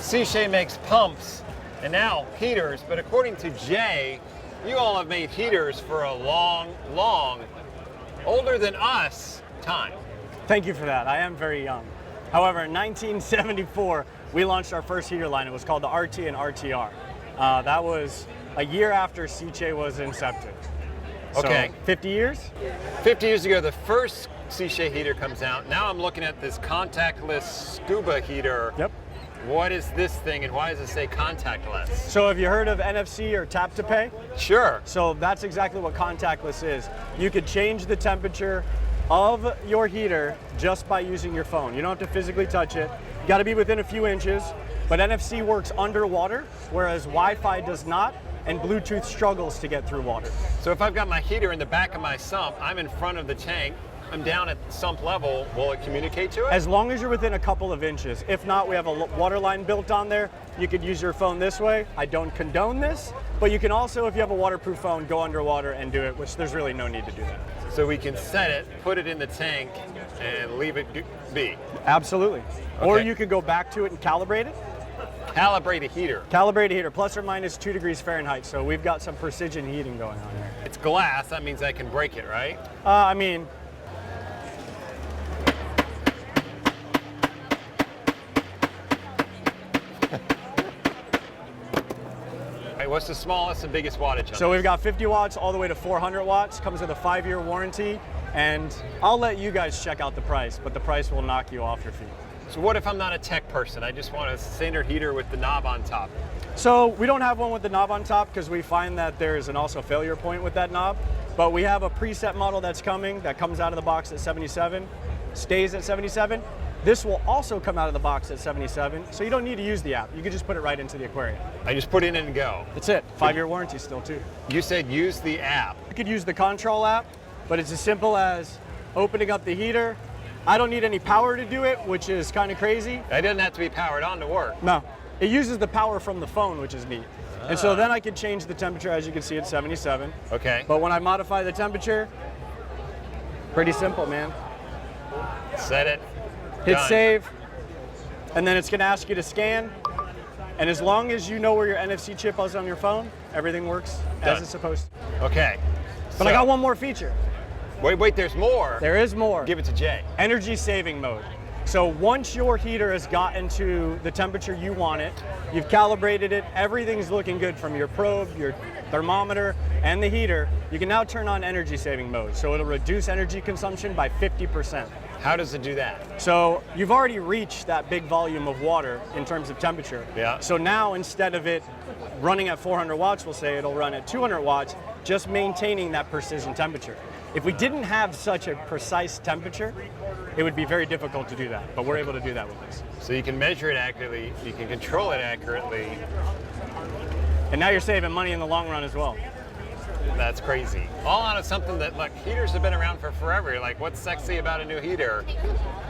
Sicce makes pumps and now heaters, but according to Jay, you all have made heaters for a long, older than us time. Thank you for that. I am very young. However, in 1974, we launched our first heater line. It was called the RT and RTR. That was a year after Sicce was incepted. Okay. So, 50 years? 50 years ago, the first Sicce heater comes out. Now I'm looking at this contactless scuba heater. Yep. What is this thing and why does it say contactless? So have you heard of NFC or tap to pay? Sure. So that's exactly what contactless is. You could change the temperature of your heater just by using your phone. You don't have to physically touch it. You got to be within a few inches, but NFC works underwater, whereas Wi-Fi does not, and Bluetooth struggles to get through water. So if I've got my heater in the back of my sump, I'm in front of the tank, I'm down at sump level, will it communicate to it? As long as you're within a couple of inches. If not, we have a water line built on there. You could use your phone this way. I don't condone this, but you can also, if you have a waterproof phone, go underwater and do it, which there's really no need to do that. So we can set it, put it in the tank, and leave it be. Absolutely. Okay. Or you could go back to it and calibrate it. Calibrate a heater. Calibrate a heater, plus or minus 2 degrees Fahrenheit. So we've got some precision heating going on here. It's glass, that means I can break it, right? I mean, What's the smallest and biggest wattage on so this? we've got 50 watts all the way to 400 watts, comes with a 5-year warranty, and I'll let you guys check out the price, but the price will knock you off your feet. So what if I'm not a tech person? I just want a standard heater with the knob on top. So we don't have one with the knob on top because we find that there's an also failure point with that knob, but we have a preset model that's coming that comes out of the box at 77, stays at 77. This will also come out of the box at 77, so you don't need to use the app. You can just put it right into the aquarium. I just put it in and go. That's it. 5-year warranty still too. You said use the app. You could use the Control app, but it's as simple as opening up the heater. I don't need any power to do it, which is kind of crazy. It doesn't have to be powered on to work. No, it uses the power from the phone, which is neat. And so then I can change the temperature, as you can see, at 77. Okay. But when I modify the temperature, pretty simple, man. Set it. Hit Done. save, and then it's going to ask you to scan. And as long as you know where your NFC chip is on your phone, everything works Done. as it's supposed to. Okay. But I got one more feature. Wait, there's more. There is more. Give it to Jay. Energy saving mode. So once your heater has gotten to the temperature you want it, you've calibrated it, everything's looking good from your probe, your thermometer, and the heater, you can now turn on energy saving mode. So it'll reduce energy consumption by 50%. How does it do that? So you've already reached that big volume of water in terms of temperature. Yeah. So now instead of it running at 400 watts, we'll say it'll run at 200 watts, just maintaining that precision temperature. If we didn't have such a precise temperature, it would be very difficult to do that, but we're able to do that with this. So you can measure it accurately, you can control it accurately. And now you're saving money in the long run as well. That's crazy. All out of something that, look, heaters have been around for forever. You're like, what's sexy about a new heater?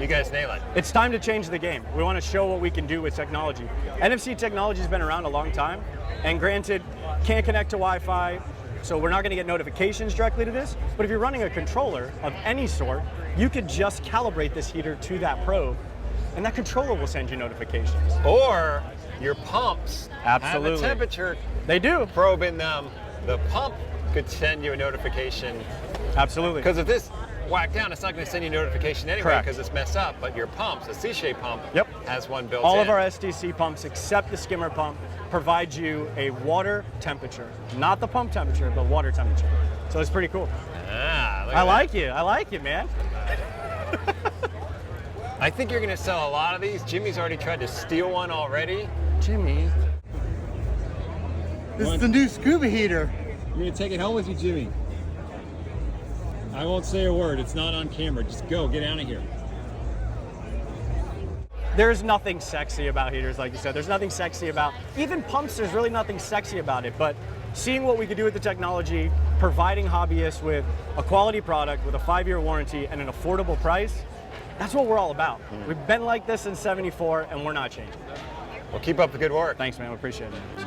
You guys nail it. It's time to change the game. We want to show what we can do with technology. NFC technology has been around a long time, and granted, can't connect to Wi-Fi, so we're not going to get notifications directly to this, but if you're running a controller of any sort, you could just calibrate this heater to that probe, and that controller will send you notifications. Or your pumps Absolutely. have a temperature They do. probe in them. The pump could send you a notification. Absolutely. Because if this whacked down, it's not going to send you a notification anyway Correct. because it's messed up. But your pumps, the Sicce pump, Yep. has one built All in. of our SDC pumps, except the skimmer pump, provide you a water temperature. Not the pump temperature, but water temperature. So it's pretty cool. Ah, look at I that. like you, man. I think you're going to sell a lot of these. Jimmy's already tried to steal one already. Jimmy. This is the new scuba heater. You're going to take it home with you, Jimmy. I won't say a word. It's not on camera. Just go. Get out of here. There's nothing sexy about heaters, like you said. There's nothing sexy about, even pumps, there's really nothing sexy about it. But seeing what we could do with the technology, providing hobbyists with a quality product with a 5-year warranty and an affordable price, that's what we're all about. We've been like this since '74 and we're not changing. Well, keep up the good work. Thanks, man. We appreciate it.